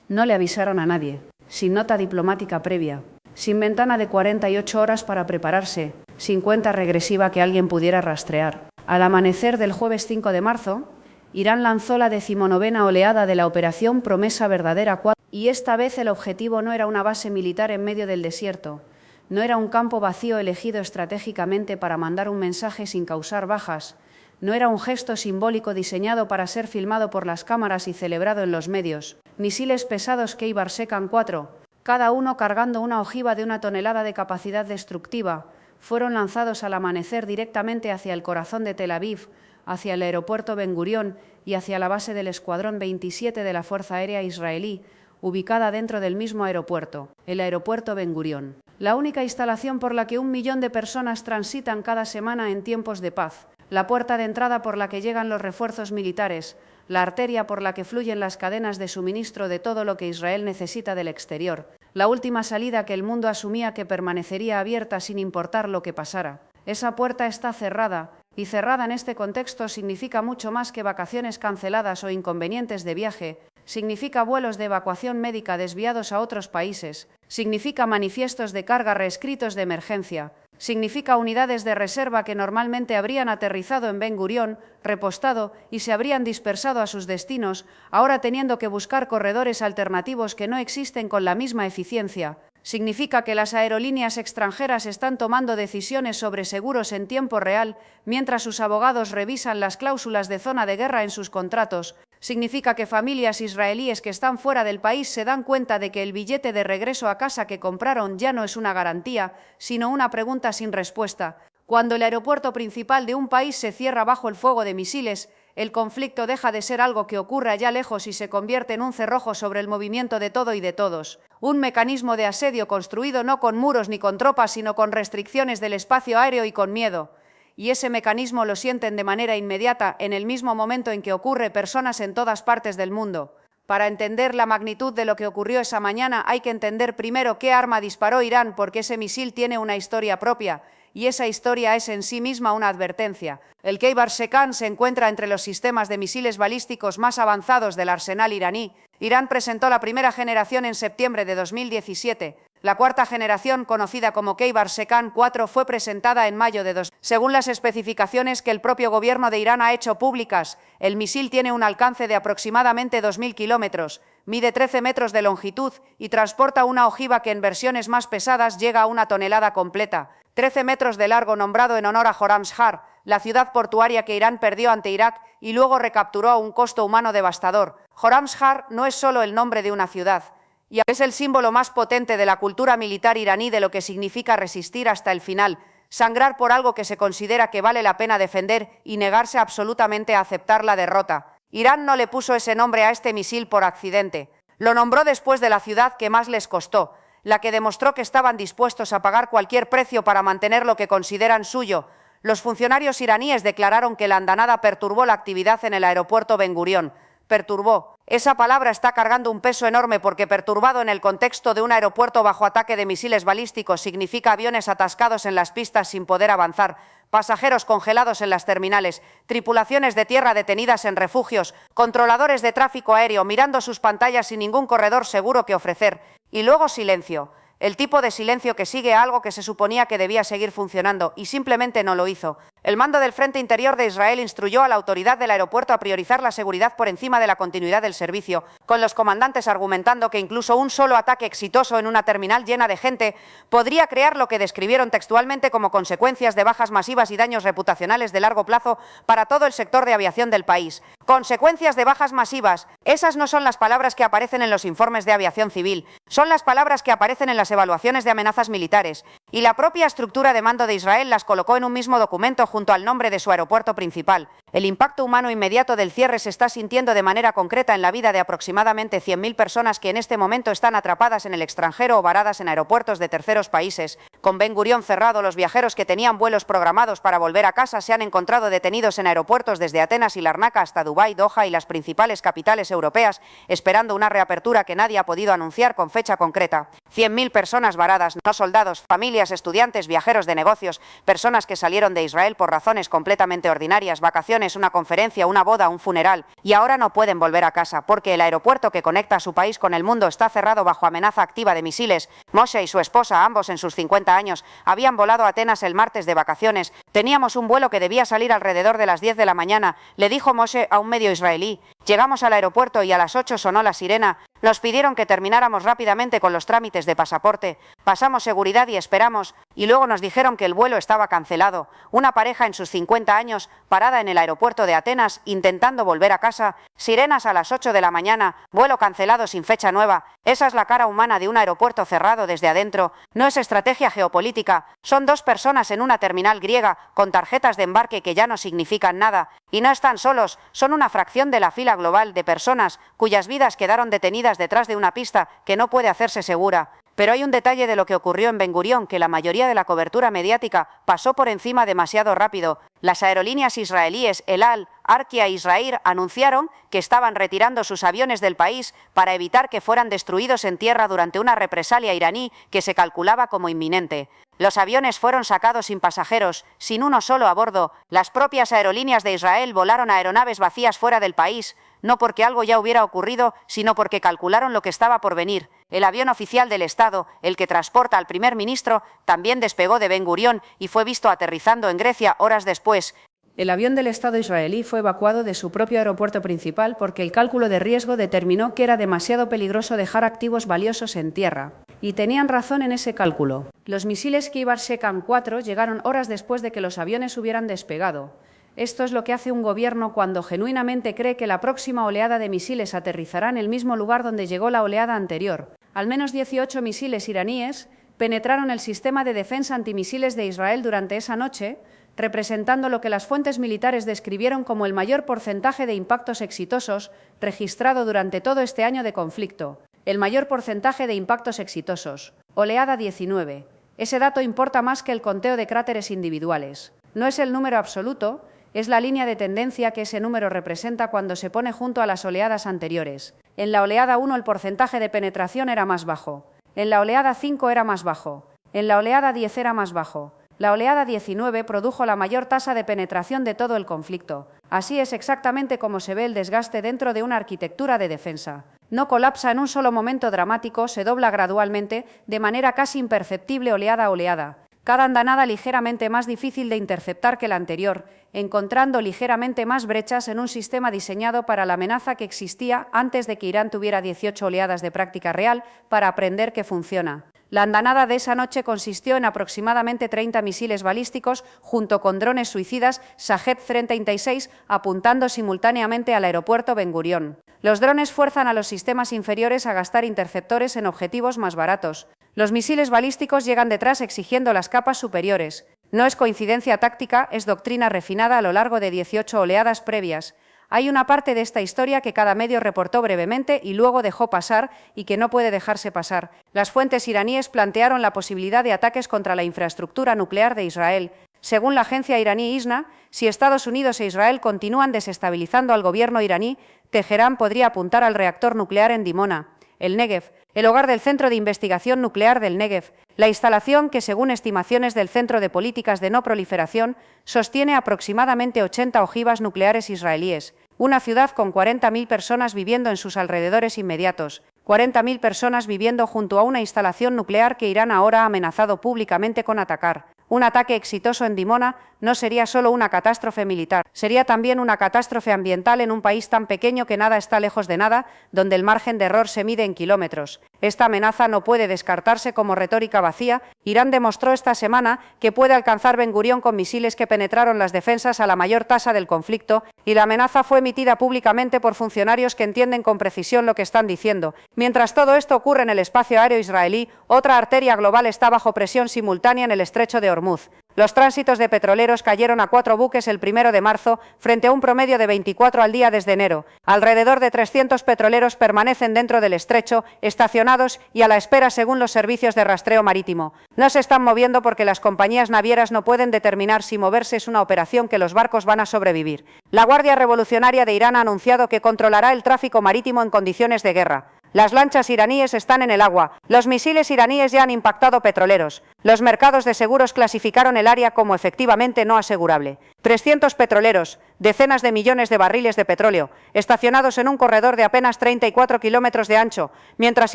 No le avisaron a nadie, sin nota diplomática previa, sin ventana de 48 horas para prepararse, sin cuenta regresiva que alguien pudiera rastrear. Al amanecer del jueves 5 de marzo, Irán lanzó la 19ª oleada de la Operación Promesa Verdadera 4, y esta vez el objetivo no era una base militar en medio del desierto, no era un campo vacío elegido estratégicamente para mandar un mensaje sin causar bajas, no era un gesto simbólico diseñado para ser filmado por las cámaras y celebrado en los medios. Misiles pesados Kheibar-Shekan 4, cada uno cargando una ojiva de 1 tonelada de capacidad destructiva, fueron lanzados al amanecer directamente hacia el corazón de Tel Aviv, hacia el aeropuerto Ben Gurión y hacia la base del Escuadrón 27 de la Fuerza Aérea Israelí, ubicada dentro del mismo aeropuerto, el aeropuerto Ben Gurión. La única instalación por la que 1 millón de personas transitan cada semana en tiempos de paz, la puerta de entrada por la que llegan los refuerzos militares, la arteria por la que fluyen las cadenas de suministro de todo lo que Israel necesita del exterior, la última salida que el mundo asumía que permanecería abierta sin importar lo que pasara. Esa puerta está cerrada, y cerrada en este contexto significa mucho más que vacaciones canceladas o inconvenientes de viaje, significa vuelos de evacuación médica desviados a otros países, significa manifiestos de carga reescritos de emergencia, significa unidades de reserva que normalmente habrían aterrizado en Ben Gurión, repostado y se habrían dispersado a sus destinos, ahora teniendo que buscar corredores alternativos que no existen con la misma eficiencia. Significa que las aerolíneas extranjeras están tomando decisiones sobre seguros en tiempo real, mientras sus abogados revisan las cláusulas de zona de guerra en sus contratos. Significa que familias israelíes que están fuera del país se dan cuenta de que el billete de regreso a casa que compraron ya no es una garantía, sino una pregunta sin respuesta. Cuando el aeropuerto principal de un país se cierra bajo el fuego de misiles, el conflicto deja de ser algo que ocurre allá lejos y se convierte en un cerrojo sobre el movimiento de todo y de todos. Un mecanismo de asedio construido no con muros ni con tropas, sino con restricciones del espacio aéreo y con miedo. Y ese mecanismo lo sienten de manera inmediata, en el mismo momento en que ocurre, personas en todas partes del mundo. Para entender la magnitud de lo que ocurrió esa mañana hay que entender primero qué arma disparó Irán, porque ese misil tiene una historia propia, y esa historia es en sí misma una advertencia. El Kheibar-Shekan se encuentra entre los sistemas de misiles balísticos más avanzados del arsenal iraní. Irán presentó la primera generación en septiembre de 2017. La cuarta generación, conocida como Kheibar-Shekan 4, fue presentada en mayo de 2000. Según las especificaciones que el propio gobierno de Irán ha hecho públicas, el misil tiene un alcance de aproximadamente 2.000 kilómetros, mide 13 metros de longitud y transporta una ojiva que en versiones más pesadas llega a 1 tonelada completa. 13 metros de largo, nombrado en honor a Khorramshahr, la ciudad portuaria que Irán perdió ante Irak y luego recapturó a un costo humano devastador. Khorramshahr no es solo el nombre de una ciudad, y es el símbolo más potente de la cultura militar iraní de lo que significa resistir hasta el final, sangrar por algo que se considera que vale la pena defender y negarse absolutamente a aceptar la derrota. Irán no le puso ese nombre a este misil por accidente. Lo nombró después de la ciudad que más les costó, la que demostró que estaban dispuestos a pagar cualquier precio para mantener lo que consideran suyo. Los funcionarios iraníes declararon que la andanada perturbó la actividad en el aeropuerto Ben Gurión. Perturbó. Esa palabra está cargando un peso enorme porque perturbado en el contexto de un aeropuerto bajo ataque de misiles balísticos significa aviones atascados en las pistas sin poder avanzar, pasajeros congelados en las terminales, tripulaciones de tierra detenidas en refugios, controladores de tráfico aéreo mirando sus pantallas sin ningún corredor seguro que ofrecer. Y luego silencio. El tipo de silencio que sigue a algo que se suponía que debía seguir funcionando, y simplemente no lo hizo. El mando del Frente Interior de Israel instruyó a la autoridad del aeropuerto a priorizar la seguridad por encima de la continuidad del servicio, con los comandantes argumentando que incluso un solo ataque exitoso en una terminal llena de gente podría crear lo que describieron textualmente como consecuencias de bajas masivas y daños reputacionales de largo plazo para todo el sector de aviación del país. Consecuencias de bajas masivas. Esas no son las palabras que aparecen en los informes de aviación civil, son las palabras que aparecen en las evaluaciones de amenazas militares, y la propia estructura de mando de Israel las colocó en un mismo documento junto al nombre de su aeropuerto principal. El impacto humano inmediato del cierre se está sintiendo de manera concreta en la vida de aproximadamente 100.000 personas que en este momento están atrapadas en el extranjero o varadas en aeropuertos de terceros países. Con Ben Gurión cerrado, los viajeros que tenían vuelos programados para volver a casa se han encontrado detenidos en aeropuertos desde Atenas y Larnaca hasta Dubái, Doha y las principales capitales europeas, esperando una reapertura que nadie ha podido anunciar con fecha concreta. 100.000 personas varadas, no soldados, familias, estudiantes, viajeros de negocios, personas que salieron de Israel por razones completamente ordinarias, vacaciones celebraciones, una conferencia, una boda, un funeral, y ahora no pueden volver a casa porque el aeropuerto que conecta a su país con el mundo está cerrado bajo amenaza activa de misiles. Moshe y su esposa, ambos en sus 50 años, habían volado a Atenas el martes de vacaciones. Teníamos un vuelo que debía salir alrededor de las 10 de la mañana, le dijo Moshe a un medio israelí. Llegamos al aeropuerto y a las 8 sonó la sirena. Nos pidieron que termináramos rápidamente con los trámites de pasaporte. Pasamos seguridad y esperamos, y luego nos dijeron que el vuelo estaba cancelado. Una pareja en sus 50 años, parada en el aeropuerto de Atenas, intentando volver a casa. Sirenas a las 8 de la mañana, vuelo cancelado sin fecha nueva. Esa es la cara humana de un aeropuerto cerrado desde adentro. No es estrategia geopolítica. Son dos personas en una terminal griega con tarjetas de embarque que ya no significan nada. Y no están solos, son una fracción de la fila global de personas cuyas vidas quedaron detenidas detrás de una pista que no puede hacerse segura. Pero hay un detalle de lo que ocurrió en Ben Gurión que la mayoría de la cobertura mediática pasó por encima demasiado rápido. Las aerolíneas israelíes El Al, Arkia e Israel anunciaron que estaban retirando sus aviones del país para evitar que fueran destruidos en tierra durante una represalia iraní que se calculaba como inminente. Los aviones fueron sacados sin pasajeros, sin uno solo a bordo. Las propias aerolíneas de Israel volaron aeronaves vacías fuera del país, no porque algo ya hubiera ocurrido, sino porque calcularon lo que estaba por venir. El avión oficial del Estado, el que transporta al primer ministro, también despegó de Ben Gurión y fue visto aterrizando en Grecia horas después. El avión del Estado israelí fue evacuado de su propio aeropuerto principal porque el cálculo de riesgo determinó que era demasiado peligroso dejar activos valiosos en tierra. Y tenían razón en ese cálculo. Los misiles Kibar Shekan 4 llegaron horas después de que los aviones hubieran despegado. Esto es lo que hace un gobierno cuando genuinamente cree que la próxima oleada de misiles aterrizará en el mismo lugar donde llegó la oleada anterior. Al menos 18 misiles iraníes penetraron el sistema de defensa antimisiles de Israel durante esa noche, representando lo que las fuentes militares describieron como el mayor porcentaje de impactos exitosos registrado durante todo este año de conflicto. El mayor porcentaje de impactos exitosos. Oleada 19. Ese dato importa más que el conteo de cráteres individuales. No es el número absoluto, es la línea de tendencia que ese número representa cuando se pone junto a las oleadas anteriores. En la oleada 1 el porcentaje de penetración era más bajo. En la oleada 5 era más bajo. En la oleada 10 era más bajo. La oleada 19 produjo la mayor tasa de penetración de todo el conflicto. Así es exactamente como se ve el desgaste dentro de una arquitectura de defensa. No colapsa en un solo momento dramático, se dobla gradualmente, de manera casi imperceptible oleada a oleada. Cada andanada ligeramente más difícil de interceptar que la anterior, encontrando ligeramente más brechas en un sistema diseñado para la amenaza que existía antes de que Irán tuviera 18 oleadas de práctica real para aprender que funciona. La andanada de esa noche consistió en aproximadamente 30 misiles balísticos junto con drones suicidas Shahed-36 apuntando simultáneamente al aeropuerto Ben Gurión. Los drones fuerzan a los sistemas inferiores a gastar interceptores en objetivos más baratos. Los misiles balísticos llegan detrás exigiendo las capas superiores. No es coincidencia táctica, es doctrina refinada a lo largo de 18 oleadas previas. Hay una parte de esta historia que cada medio reportó brevemente y luego dejó pasar y que no puede dejarse pasar. Las fuentes iraníes plantearon la posibilidad de ataques contra la infraestructura nuclear de Israel. Según la agencia iraní ISNA, si Estados Unidos e Israel continúan desestabilizando al gobierno iraní, Teherán podría apuntar al reactor nuclear en Dimona, el Negev, el hogar del Centro de Investigación Nuclear del Negev, la instalación que, según estimaciones del Centro de Políticas de No Proliferación, sostiene aproximadamente 80 ojivas nucleares israelíes, una ciudad con 40.000 personas viviendo en sus alrededores inmediatos, 40.000 personas viviendo junto a una instalación nuclear que Irán ahora ha amenazado públicamente con atacar. Un ataque exitoso en Dimona no sería solo una catástrofe militar, sería también una catástrofe ambiental en un país tan pequeño que nada está lejos de nada, donde el margen de error se mide en kilómetros. Esta amenaza no puede descartarse como retórica vacía. Irán demostró esta semana que puede alcanzar Ben Gurión con misiles que penetraron las defensas a la mayor tasa del conflicto, y la amenaza fue emitida públicamente por funcionarios que entienden con precisión lo que están diciendo. Mientras todo esto ocurre en el espacio aéreo israelí, otra arteria global está bajo presión simultánea en el estrecho de Hormuz. Los tránsitos de petroleros cayeron a 4 buques el 1 de marzo, frente a un promedio de 24 al día desde enero. Alrededor de 300 petroleros permanecen dentro del estrecho, estacionados y a la espera según los servicios de rastreo marítimo. No se están moviendo porque las compañías navieras no pueden determinar si moverse es una operación que los barcos van a sobrevivir. La Guardia Revolucionaria de Irán ha anunciado que controlará el tráfico marítimo en condiciones de guerra. Las lanchas iraníes están en el agua. Los misiles iraníes ya han impactado petroleros. Los mercados de seguros clasificaron el área como efectivamente no asegurable. 300 petroleros, decenas de millones de barriles de petróleo, estacionados en un corredor de apenas 34 kilómetros de ancho, mientras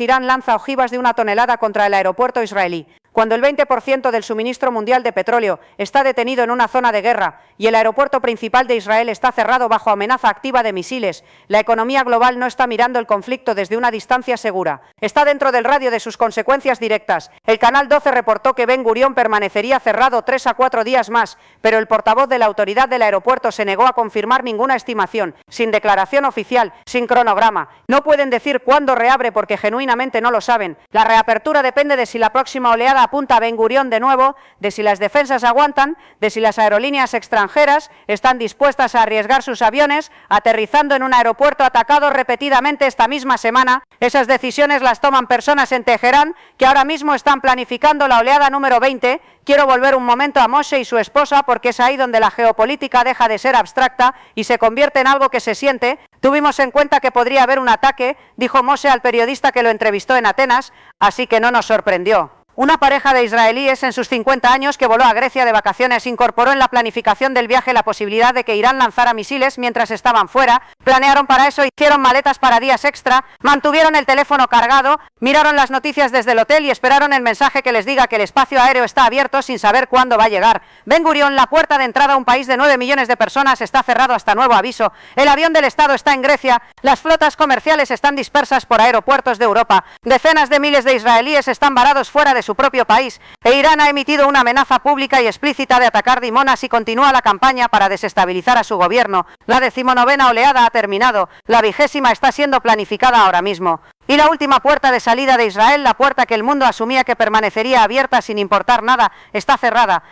Irán lanza ojivas de 1 tonelada contra el aeropuerto israelí. Cuando el 20% del suministro mundial de petróleo está detenido en una zona de guerra y el aeropuerto principal de Israel está cerrado bajo amenaza activa de misiles, la economía global no está mirando el conflicto desde una distancia segura. Está dentro del radio de sus consecuencias directas. El Canal 12 reportó que Ben Gurión permanecería cerrado 3 a 4 días más, pero el portavoz de la autoridad del aeropuerto se negó a confirmar ninguna estimación, sin declaración oficial, sin cronograma. No pueden decir cuándo reabre porque genuinamente no lo saben. La reapertura depende de si la próxima oleada apunta a Ben Gurión de nuevo, de si las defensas aguantan, de si las aerolíneas extranjeras están dispuestas a arriesgar sus aviones aterrizando en un aeropuerto atacado repetidamente esta misma semana. Esas decisiones las toman personas en Teherán que ahora mismo están planificando la oleada número 20. Quiero volver un momento a Moshe y su esposa porque es ahí donde la geopolítica deja de ser abstracta y se convierte en algo que se siente. Tuvimos en cuenta que podría haber un ataque, dijo Moshe al periodista que lo entrevistó en Atenas, así que no nos sorprendió. Una pareja de israelíes en sus 50 años que voló a Grecia de vacaciones incorporó en la planificación del viaje la posibilidad de que Irán lanzara misiles mientras estaban fuera. Planearon para eso, hicieron maletas para días extra, mantuvieron el teléfono cargado, miraron las noticias desde el hotel y esperaron el mensaje que les diga que el espacio aéreo está abierto sin saber cuándo va a llegar. Ben Gurión, la puerta de entrada a un país de 9 millones de personas, está cerrado hasta nuevo aviso. El avión del Estado está en Grecia, las flotas comerciales están dispersas por aeropuertos de Europa. Decenas de miles de israelíes están varados fuera de su propio país, e Irán ha emitido una amenaza pública y explícita de atacar Dimona si continúa la campaña para desestabilizar a su gobierno. La 19ª oleada ha terminado, la 20ª está siendo planificada ahora mismo. Y la última puerta de salida de Israel, la puerta que el mundo asumía que permanecería abierta sin importar nada, está cerrada.